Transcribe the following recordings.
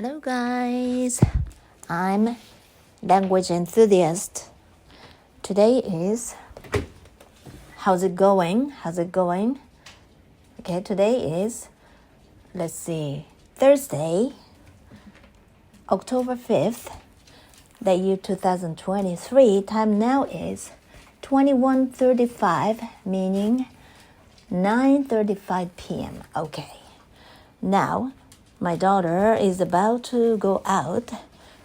Hello guys, I'm Language-Enthusiast. Today is, how's it going? Okay, today is, Thursday, October 5th, the year 2023. Time now is 21:35, meaning 9:35 p.m. Okay, now my daughter is about to go out,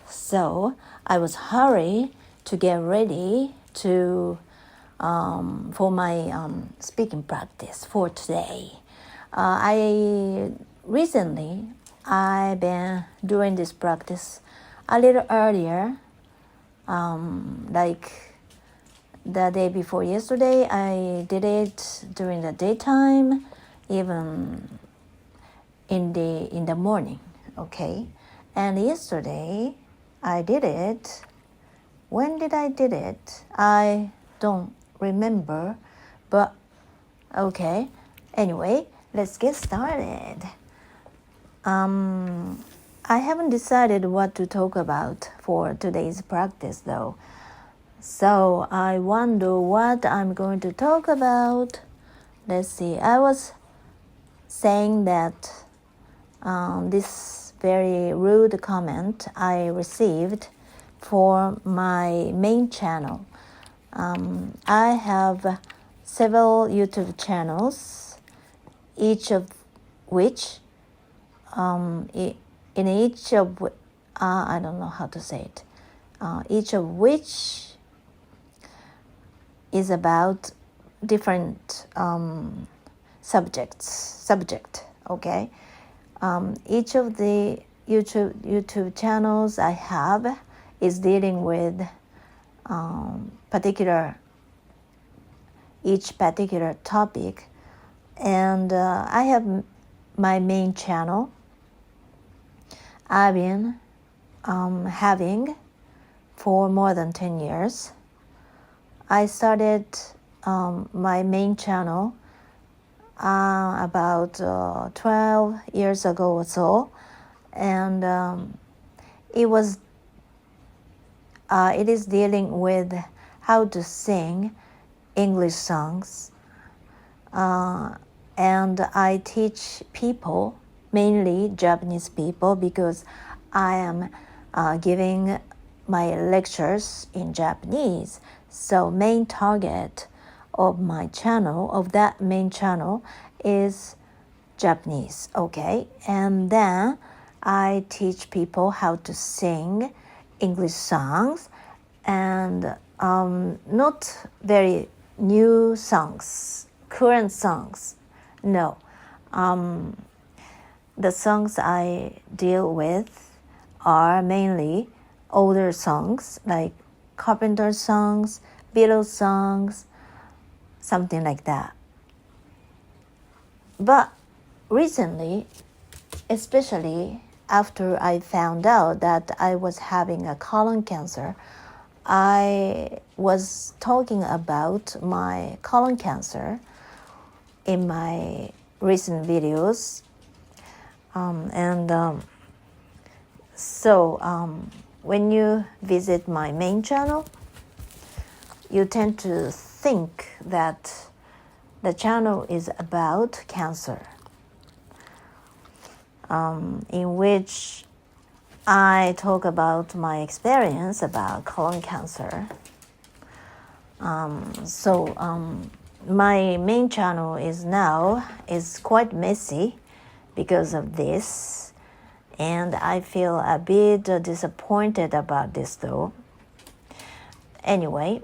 so I was hurry to get ready to for my speaking practice for today. I've been doing this practice a little earlier, like the day before yesterday. I did it during the daytime, even in the morning, okay? And yesterday I did it. When did I did it? I don't remember, but okay. Anyway, let's get started. I haven't decided what to talk about for today's practice though. So I wonder what I'm going to talk about. Let's see. I was saying that this very rude comment I received for my main channel. I have several YouTube channels, each of which, I don't know how to say it, each of which is about different subject, okay? Each of the YouTube channels I have is dealing with each particular topic, and I have my main channel I've been having for more than 10 years. I started my main channel about 12 years ago or so, and it is dealing with how to sing English songs, and I teach people, mainly Japanese people, because I am giving my lectures in Japanese. So main target of that main channel is Japanese, okay? And then I teach people how to sing English songs, and not very new songs, current songs. No. The songs I deal with are mainly older songs, like Carpenter songs, Beatles songs, something like that. But recently, especially after I found out that I was having a colon cancer, I was talking about my colon cancer in my recent videos. So when you visit my main channel, you tend to think that the channel is about cancer, in which I talk about my experience about colon cancer. My main channel is quite messy because of this, and I feel a bit disappointed about this though. Anyway,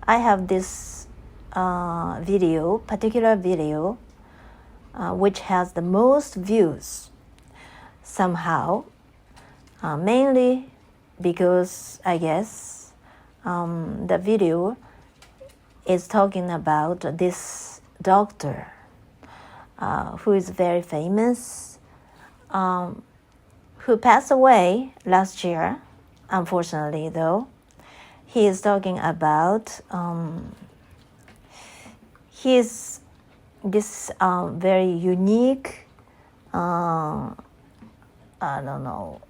I have this particular video, which has the most views somehow, mainly because I guess the video is talking about this doctor who is very famous, who passed away last year, unfortunately though. He is talking about this very unique I don't know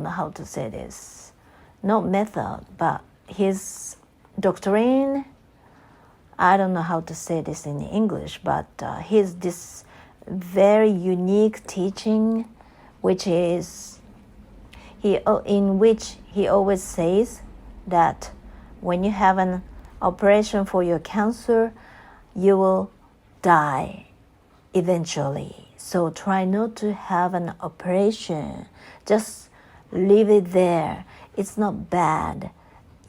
how to say this, not method, but his doctrine. I don't know how to say this in English, but his this very unique teaching, which is in which he always says that when you have an operation for your cancer, you will die eventually. So try not to have an operation. Just leave it there. It's not bad.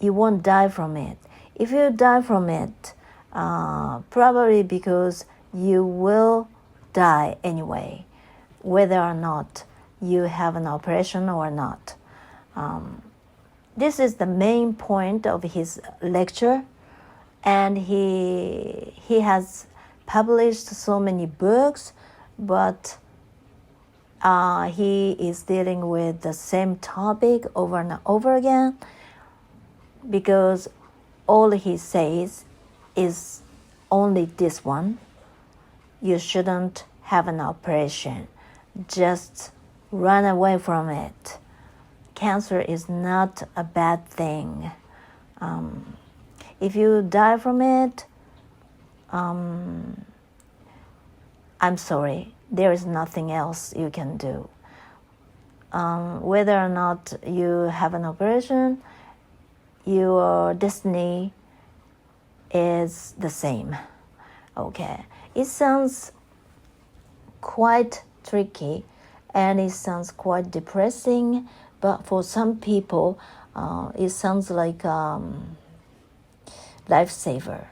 You won't die from it. If you die from it, probably because you will die anyway, whether or not you have an operation or not. This is the main point of his lecture, and he has published so many books, but he is dealing with the same topic over and over again, because all he says is only this one: you shouldn't have an operation. Just run away from it. Cancer is not a bad thing. If you die from it, I'm sorry, there is nothing else you can do. Whether or not you have an operation, your destiny is the same. Okay, it sounds quite tricky and it sounds quite depressing, but for some people it sounds like lifesaver.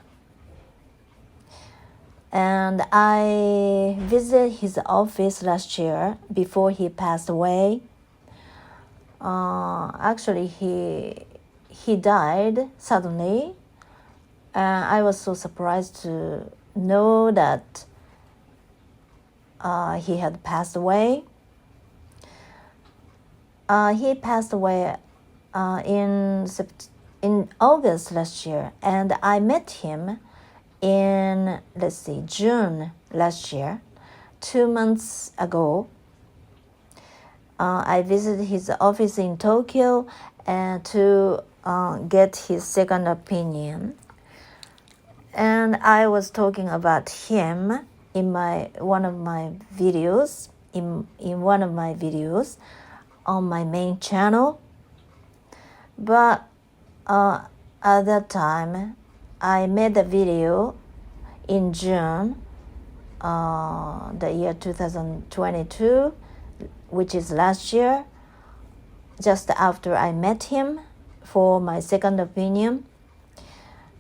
And I visited his office last year before he passed away. Actually, he died suddenly. I was so surprised to know that he had passed away. He passed away in August last year, and I met him in, June last year, 2 months ago. I visited his office in Tokyo to get his second opinion. And I was talking about him in one of my videos on my main channel. But at that time, I made a video in June, the year 2022, which is last year, just after I met him for my second opinion.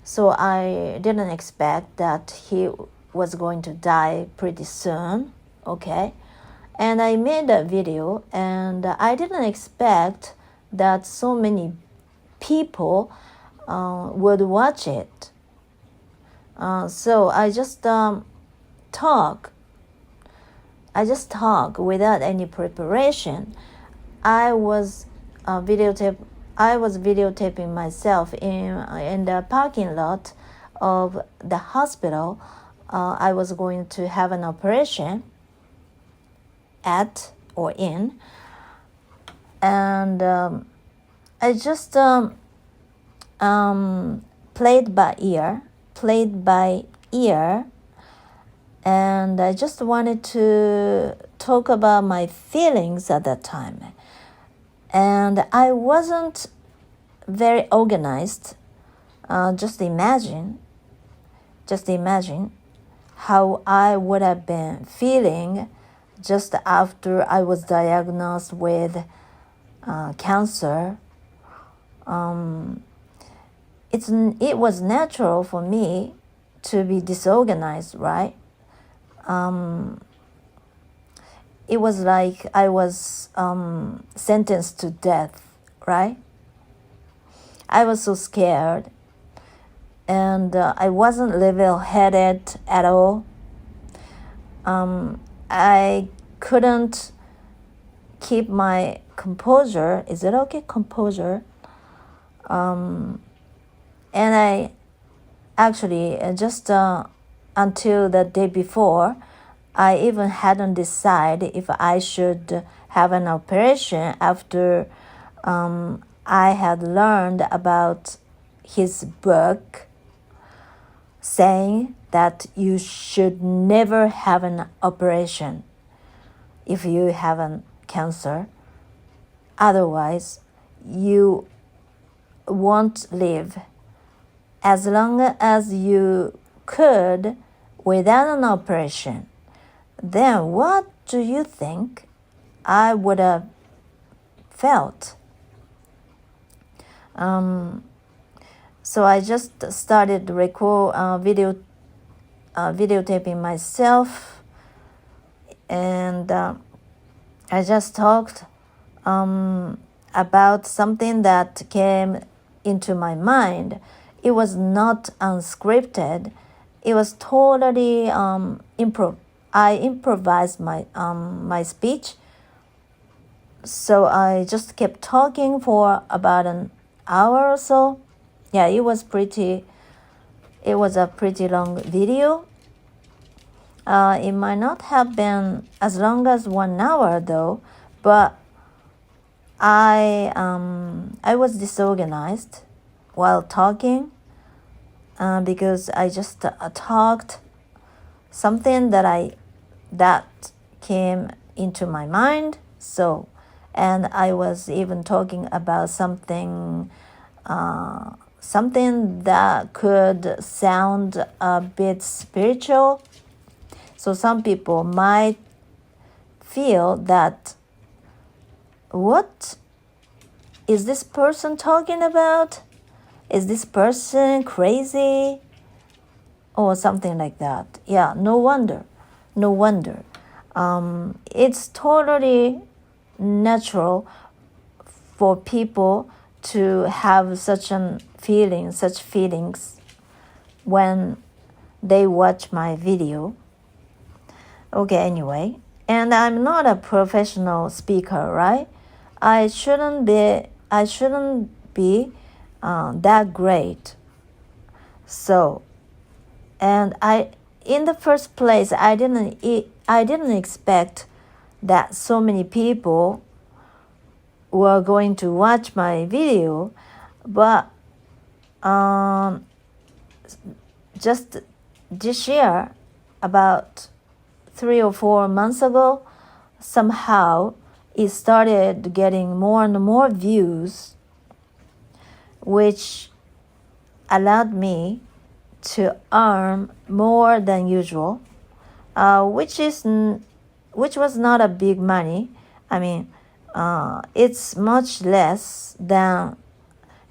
So I didn't expect that he was going to die pretty soon, okay? And I made a video, and I didn't expect that so many people would watch it. So I just talk without any preparation. I was videotaping myself in the parking lot of the hospital. I was going to have an operation at or in, and I just played by ear, and I just wanted to talk about my feelings at that time. And I wasn't very organized. Just imagine how I would have been feeling just after I was diagnosed with cancer. It was natural for me to be disorganized, right? It was like I was sentenced to death, right? I was so scared, and I wasn't level-headed at all. I couldn't keep my composure. Is it okay? Composure. And I actually just until the day before, I even hadn't decided if I should have an operation after I had learned about his book saying that you should never have an operation if you have a cancer. Otherwise, you won't live as long as you could without an operation. Then what do you think I would have felt? So I just started videotaping myself, and I just talked about something that came into my mind. It was not unscripted. It was totally I improvised my speech. So I just kept talking for about an hour or so. Yeah, it was a pretty long video. It might not have been as long as 1 hour though, but I was disorganized while talking because I just talked something that came into my mind. So, and I was even talking about something that could sound a bit spiritual. So some people might feel that, what is this person talking about? Is this person crazy? Or something like that. Yeah, no wonder. It's totally natural for people to have such feelings when they watch my video. Okay, anyway, and I'm not a professional speaker, right? I shouldn't be that great. So, and in the first place, I didn't expect that so many people were going to watch my video, but just this year, about 3 or 4 months ago, somehow it started getting more and more views, which allowed me to earn more than usual, which was not a big money. I mean, it's much less than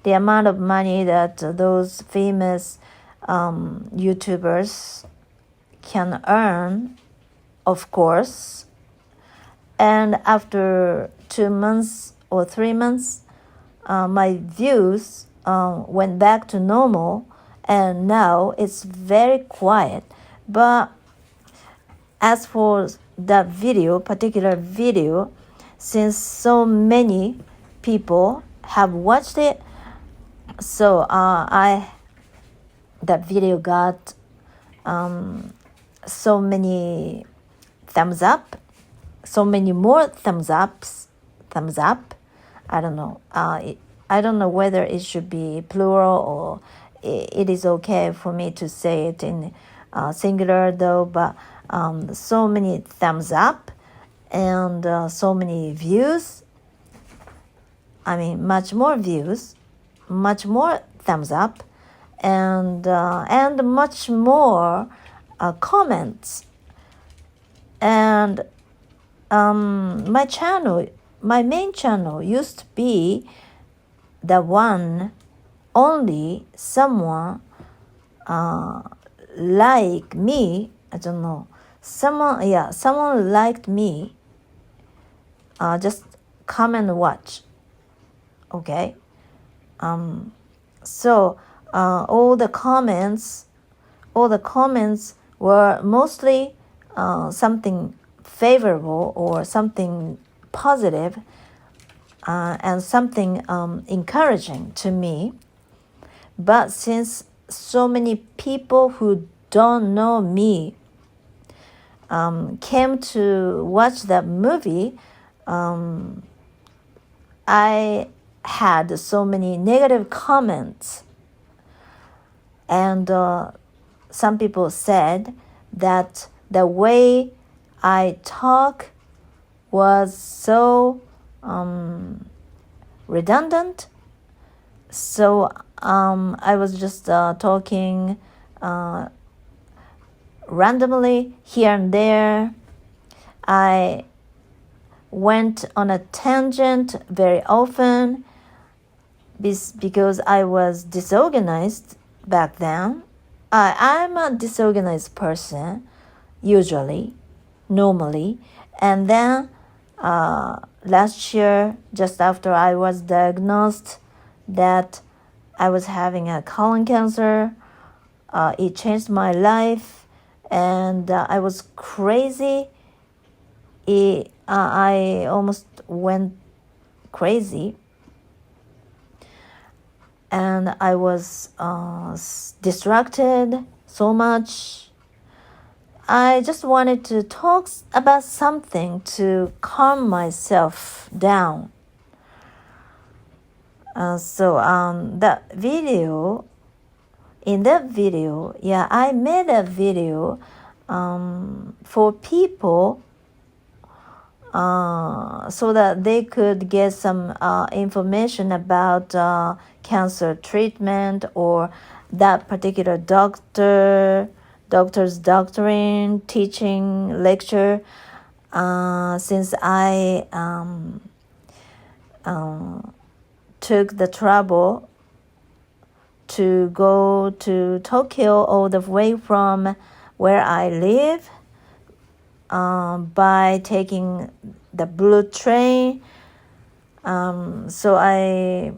the amount of money that those famous YouTubers can earn, of course. And after 2 months or 3 months, my views went back to normal, and now it's very quiet. But as for that particular video, since so many people have watched it, so that video got so many thumbs up, so many more thumbs up. I don't know. I don't know whether it should be plural or it is okay for me to say it in singular though. But so many thumbs up and so many views. I mean, much more views, much more thumbs up, and much more comments. And my main channel used to be the one only someone like me. I don't know. Someone liked me. Just come and watch. Okay. So all the comments were mostly something favorable or something positive and something encouraging to me. But since so many people who don't know me came to watch that movie, I had so many negative comments, and some people said that the way I talk was so redundant. So I was just talking randomly here and there. I went on a tangent very often because I was disorganized back then. I'm a disorganized person, usually, normally. And then last year, just after I was diagnosed that I was having a colon cancer, it changed my life, and I was crazy. I almost went crazy, and I was distracted so much. I just wanted to talk about something to calm myself down. In that video, I made a video for people so that they could get some information about cancer treatment or that particular doctor's doctrine, teaching, lecture. Since I took the trouble to go to Tokyo all the way from where I live by taking the blue train. So I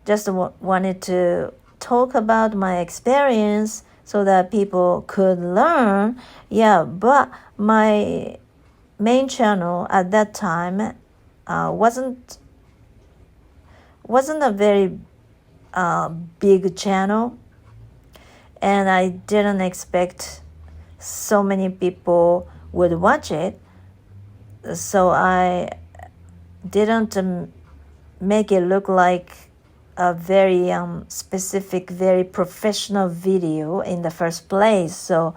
just wanted to talk about my experience so that people could learn. But my main channel at that time wasn't a very big channel, and I didn't expect so many people would watch it. So I didn't make it look like a very specific, very professional video in the first place. So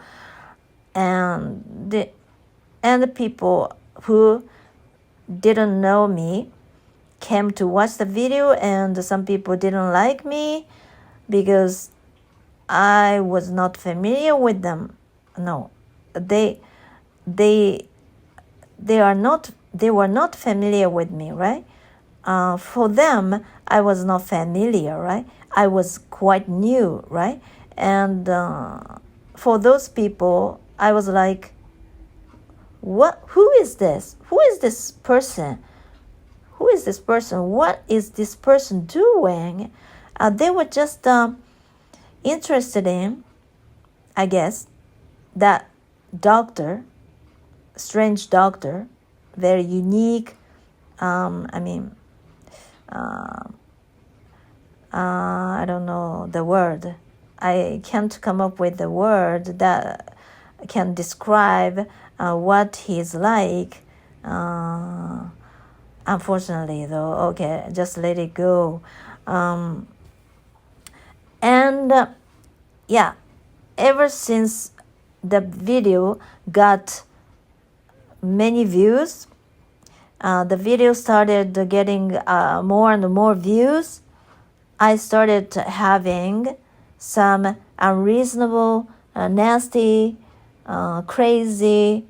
and the people who didn't know me came to watch the video, and some people didn't like me because I was not familiar with them. No, they were not familiar with me, right? For them, I was not familiar, right? I was quite new, right? And for those people, I was like, what? Who is this? Who is this person? Who is this person? What is this person doing? They were just interested in, I guess, that doctor, strange doctor, very unique. I don't know the word. I can't come up with the word that can describe what he's like. Unfortunately, though, okay, just let it go. Ever since the video got many views, the video started getting more and more views. I started having some unreasonable, nasty, crazy,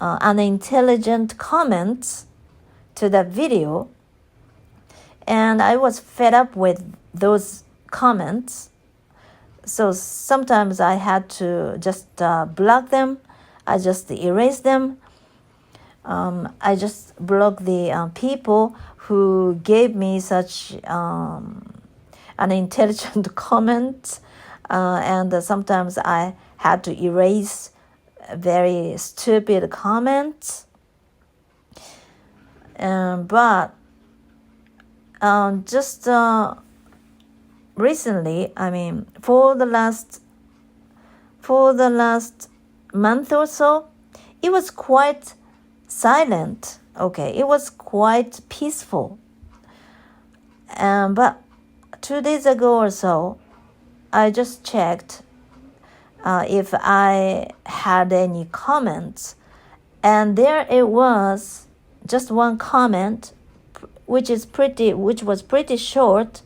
unintelligent comments to the video, and I was fed up with those comments. So sometimes I had to just block them. I just erase them. I just block the people who gave me such unintelligent comments, and sometimes I had to erase very stupid comments. But just recently, for the last month or so, it was quite silent. Okay, it was quite peaceful. But 2 days ago or so, I just checked if I had any comments, and there it was, just one comment, which was pretty short,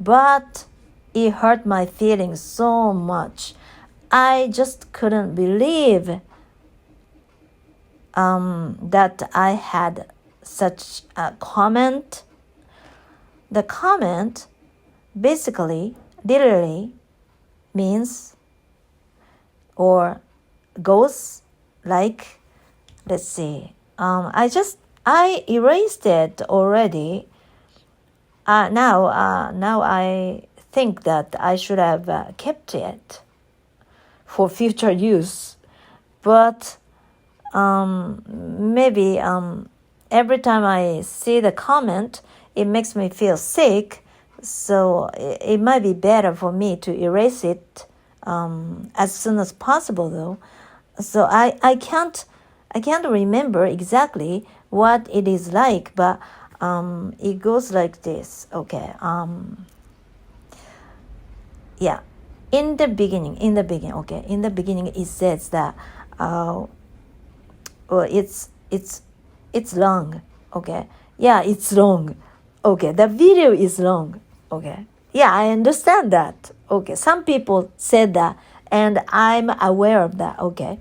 but it hurt my feelings so much. I just couldn't believe that I had such a comment. The comment basically, literally means or goes like, let's see, I erased it already. Now I think that I should have kept it for future use, but maybe every time I see the comment, it makes me feel sick, so it might be better for me to erase it as soon as possible, though. So I can't remember exactly what it is like, but it goes like this. Okay. Yeah. In the beginning, okay. In the beginning, it says that it's long. Okay. Yeah, it's long. Okay. The video is long. Okay. Yeah, I understand that. Okay. Some people said that, and I'm aware of that. Okay.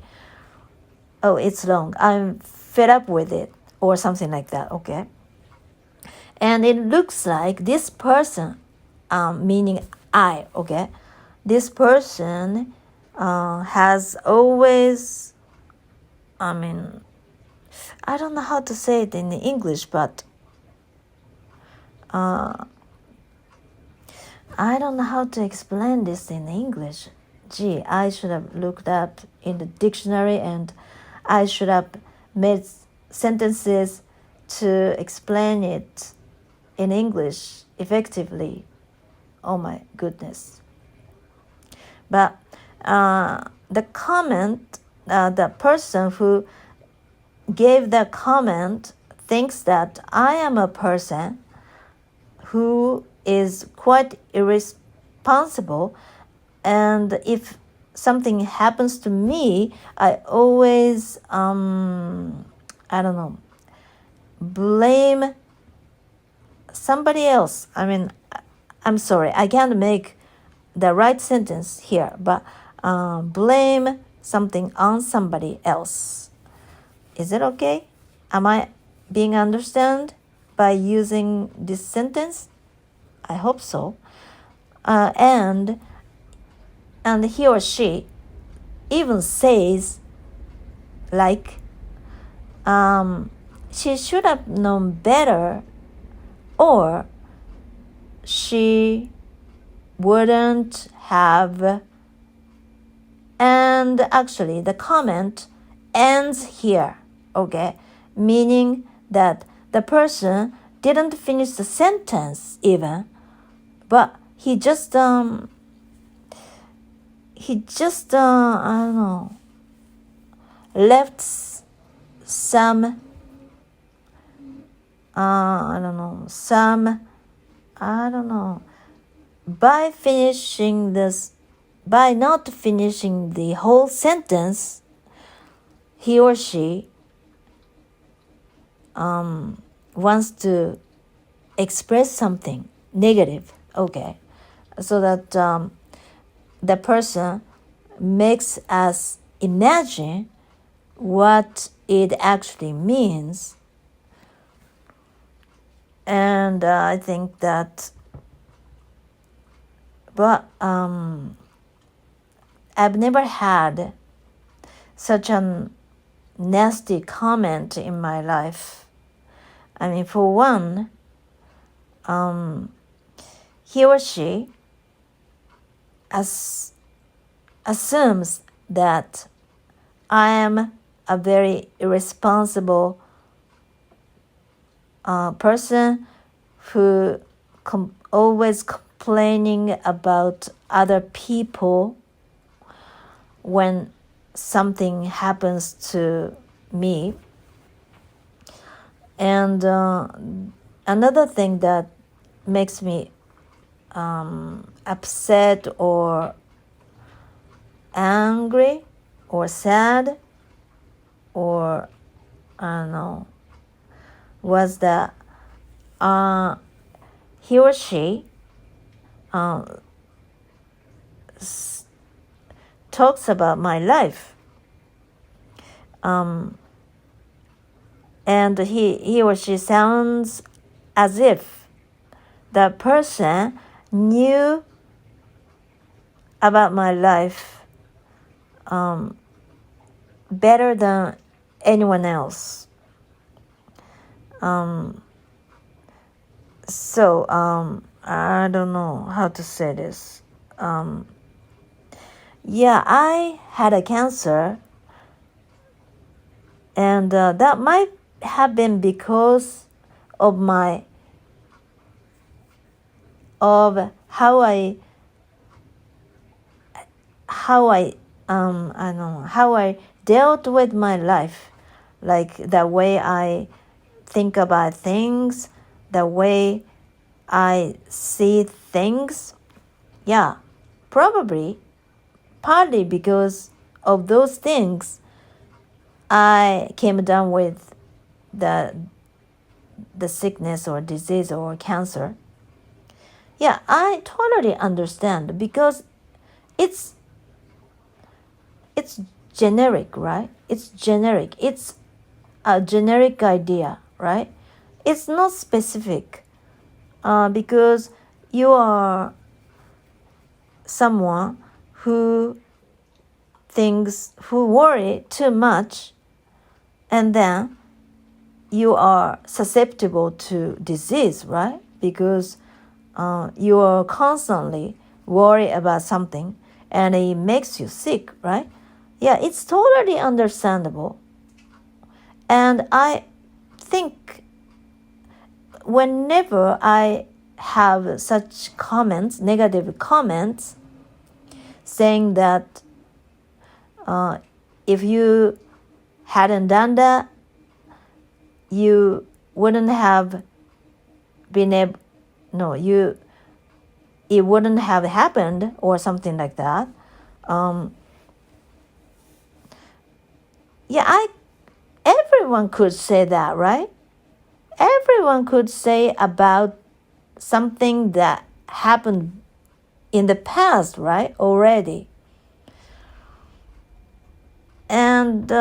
Oh, it's long. I'm fed up with it, or something like that. Okay. And it looks like this person, meaning I, okay, this person has always, I don't know how to say it in English, but I don't know how to explain this in English. Gee, I should have looked up in the dictionary, and I should have made sentences to explain it in English effectively. Oh my goodness. But the comment, the person who gave the comment thinks that I am a person who is quite irresponsible, and if something happens to me, I always blame somebody else. I'm sorry, I can't make the right sentence here, but blame something on somebody else. Is it okay? Am I being understood by using this sentence? I hope so. And he or she even says like, she should have known better, or she wouldn't have. And actually the comment ends here, okay, meaning that the person didn't finish the sentence even, but he just left some by not finishing the whole sentence, he or she wants to express something negative, okay, so that the person makes us imagine what it actually means. And I think that, but I've never had such a nasty comment in my life. For one, he or she assumes that I am a very irresponsible person who always complaining about other people when something happens to me. And another thing that makes me upset or angry or sad or I don't know was that he or she talks about my life, and he or she sounds as if that person knew about my life better than anyone else. So I don't know how to say this. Yeah, I had a cancer, and that might have been because of how I dealt with my life, like the way I think about things, the way I see things. Yeah, probably partly because of those things I came down with the sickness or disease or cancer. Yeah, I totally understand because it's generic, right? It's generic. It's a generic idea, right? It's not specific because you are someone who worry too much, and then you are susceptible to disease, right? Because you are constantly worried about something and it makes you sick, right? Yeah, it's totally understandable. And I think whenever I have such comments, negative comments, saying that if you hadn't done that, you wouldn't have been able, it wouldn't have happened or something like that. Everyone could say that, right? Everyone could say about something that happened in the past, right? Already. And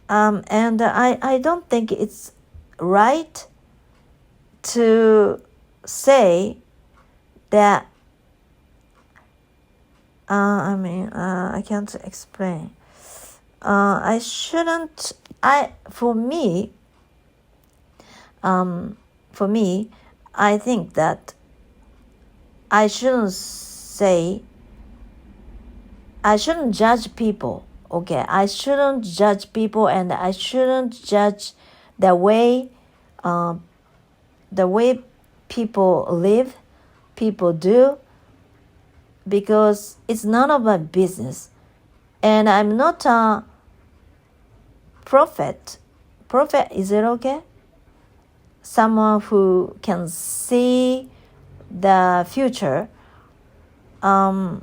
I don't think it's right to say that I can't explain. I shouldn't. For me, I think that I shouldn't judge people. Okay, I shouldn't judge people, and I shouldn't judge the way people live, people do, because it's none of my business. And I'm not a prophet. Prophet, is it okay? Someone who can see the future. I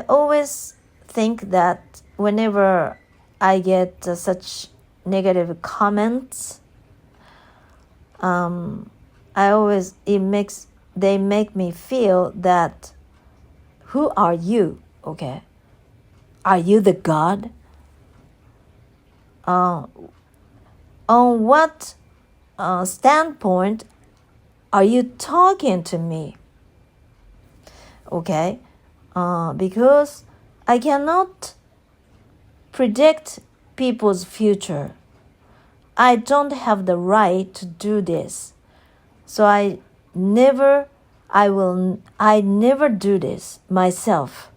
always think that whenever I get such negative comments, they make me feel that, who are you? Okay, are you the God? On what standpoint are you talking to me? Okay, because I cannot predict people's future. I don't have the right to do this. So I never do this myself,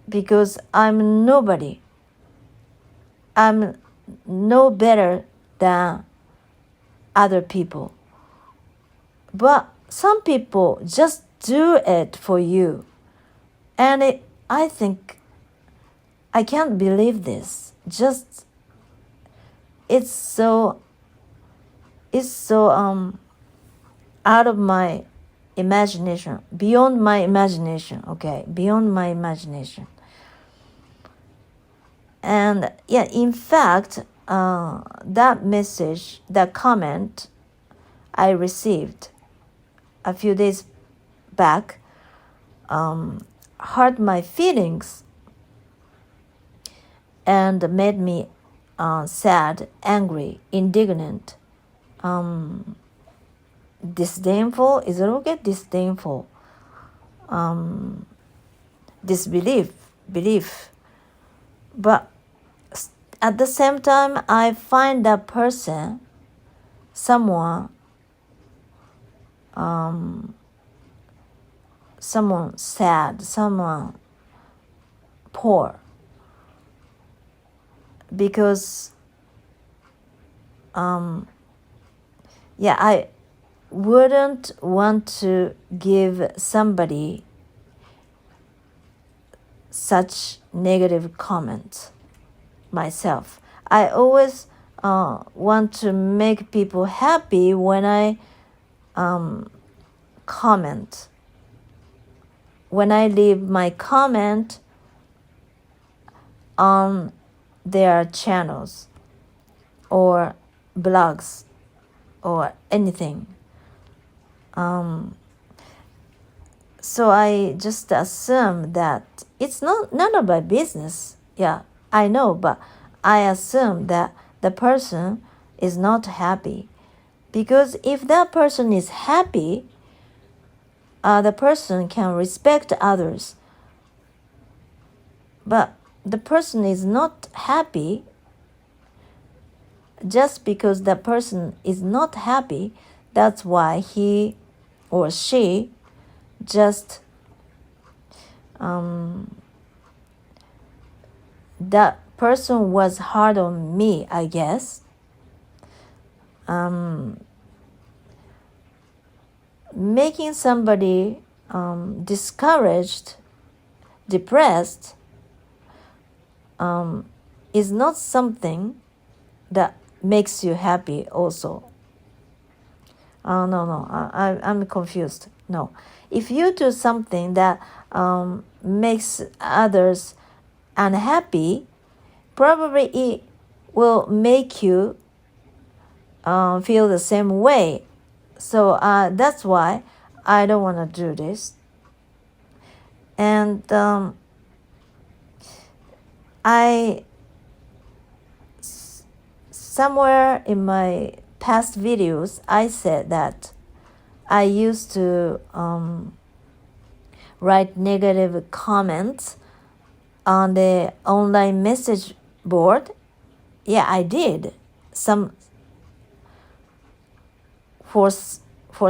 because I'm nobody. I'm no better than other people. But some people just do it for you. And I think I can't believe this. Just it's so out of my imagination, beyond my imagination. Okay, beyond my imagination. And yeah, in fact, that message, that comment I received a few days back hurt my feelings and made me sad, angry, indignant, disdainful. Is it okay? Disdainful. Belief. But at the same time, I find that person, someone sad, someone poor, because I wouldn't want to give somebody such negative comments myself. I always want to make people happy when I comment. When I leave my comment on their channels or blogs or anything. So I just assume that it's none of my business. Yeah, I know, but I assume that the person is not happy. Because if that person is happy, the person can respect others. But the person is not happy. Just because the person is not happy, that's why he or she just that person was hard on me, I guess. Making somebody discouraged, depressed, is not something that makes you happy also. No, I'm confused. No. If you do something that makes others unhappy, probably it will make you feel the same way. So that's why I don't want to do this. And somewhere in my past videos, I said that I used to write negative comments on the online message board. Yeah, I did for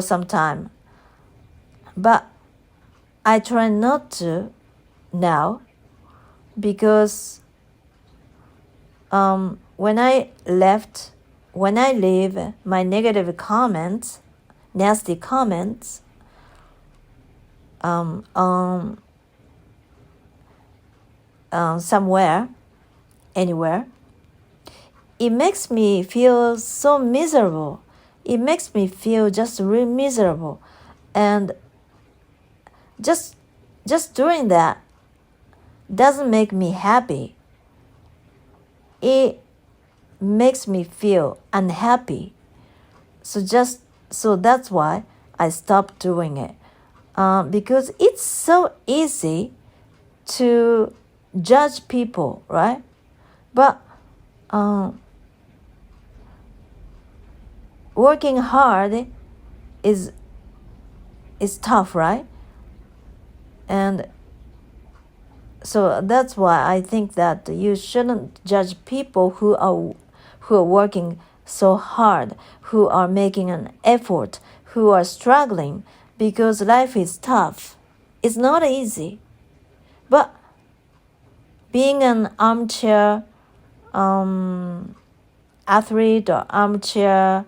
some time, but I try not to now, because when I leave my negative comments, nasty comments somewhere, anywhere, it makes me feel so miserable. It makes me feel just really miserable. And just doing that doesn't make me happy. It makes me feel unhappy. So that's why I stopped doing it. Because it's so easy to judge people, right? But working hard is tough, right? And so that's why I think that you shouldn't judge people who are working so hard, who are making an effort, who are struggling, because life is tough. It's not easy. But being an armchair athlete or armchair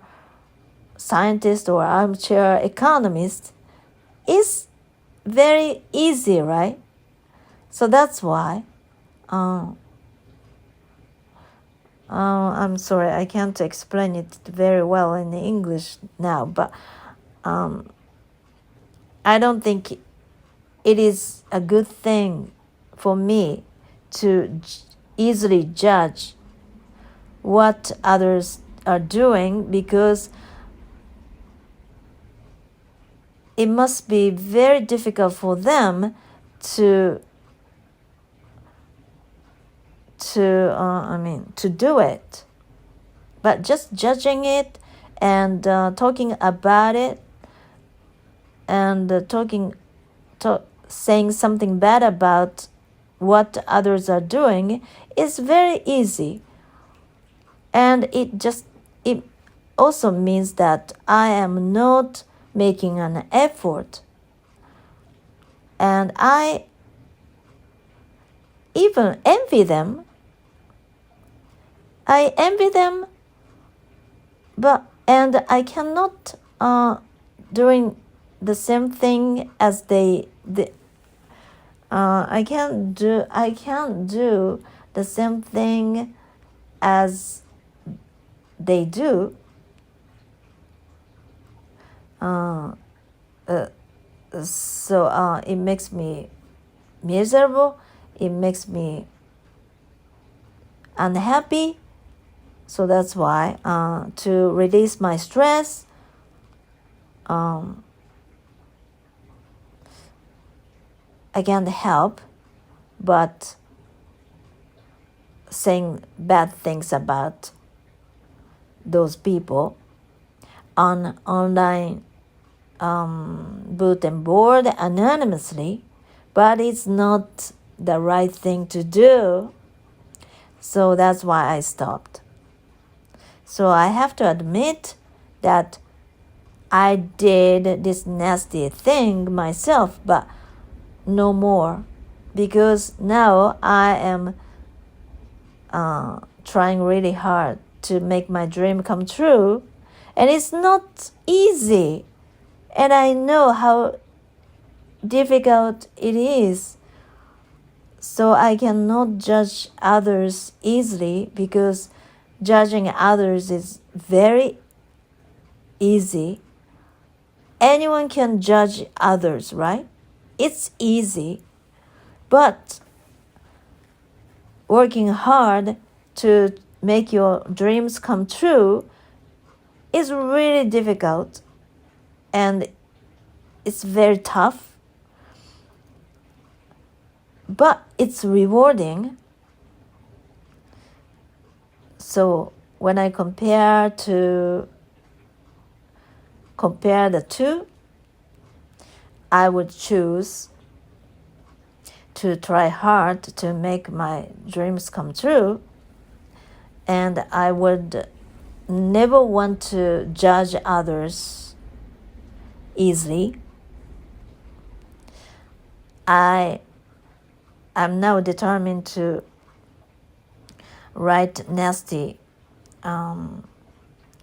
scientist or armchair economist is very easy, right? So that's why I'm sorry, I can't explain it very well in English now, but I don't think it is a good thing for me to easily judge what others are doing, because it must be very difficult for them to do it. But just judging it and talking about it and saying something bad about what others are doing is very easy. And it also means that I am not making an effort. And I even envy them. And I cannot doing the same thing as I can't do the same thing as they do. So it makes me miserable. It makes me unhappy. So that's why to release my stress, I can't help but saying bad things about those people on online bulletin board anonymously, but it's not the right thing to do. So that's why I stopped. So I have to admit that I did this nasty thing myself, but no more, because now I am trying really hard to make my dream come true, and it's not easy, and I know how difficult it is. So I cannot judge others easily, because judging others is very easy. Anyone can judge others, right? It's easy. But working hard to make your dreams come true is really difficult, and it's very tough. But it's rewarding. So when I compare the two, I would choose to try hard to make my dreams come true, and I would never want to judge others easily. I'm now determined to write nasty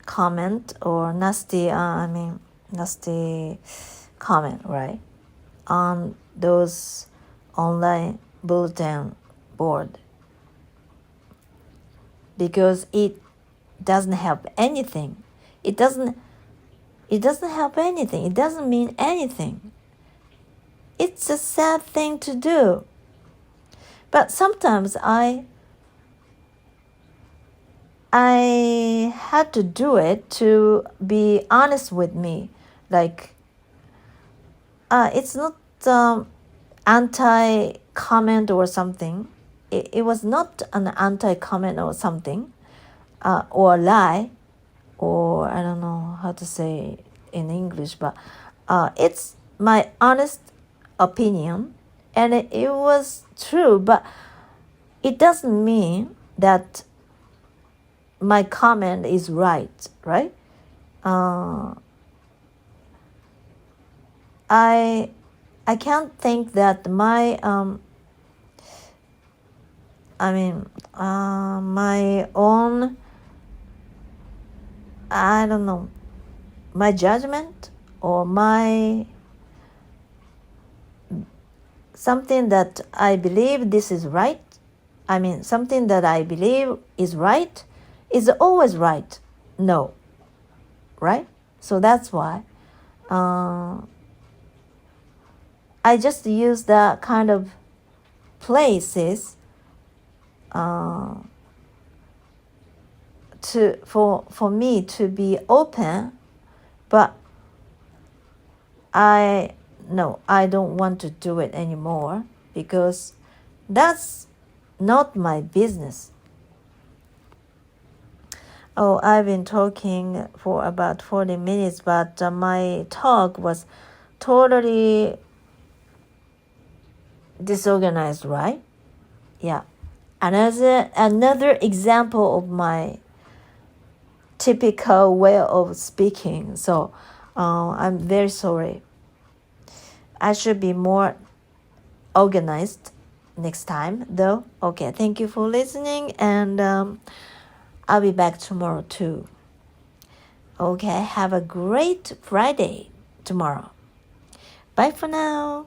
comment or nasty comment, right, on those online bulletin board, because it doesn't help anything. It doesn't help anything. It doesn't mean anything. It's a sad thing to do. But sometimes I had to do it to be honest with me. Like, it's not anti-comment or something. It was not an anti-comment or something, or lie, or I don't know how to say in English, but it's my honest opinion, and it was true, but it doesn't mean that my comment is right? I can't think that my my own, I don't know, my judgment or my something that I believe this is right, something that I believe is right is always right. No. Right? So that's why I just use that kind of places for me to be open, but I don't want to do it anymore because that's not my business. Oh, I've been talking for about 40 minutes, but my talk was totally disorganized, right? Yeah. Another example of my typical way of speaking. So I'm very sorry. I should be more organized next time, though. Okay, thank you for listening, and I'll be back tomorrow too. Okay, have a great Friday tomorrow. Bye for now.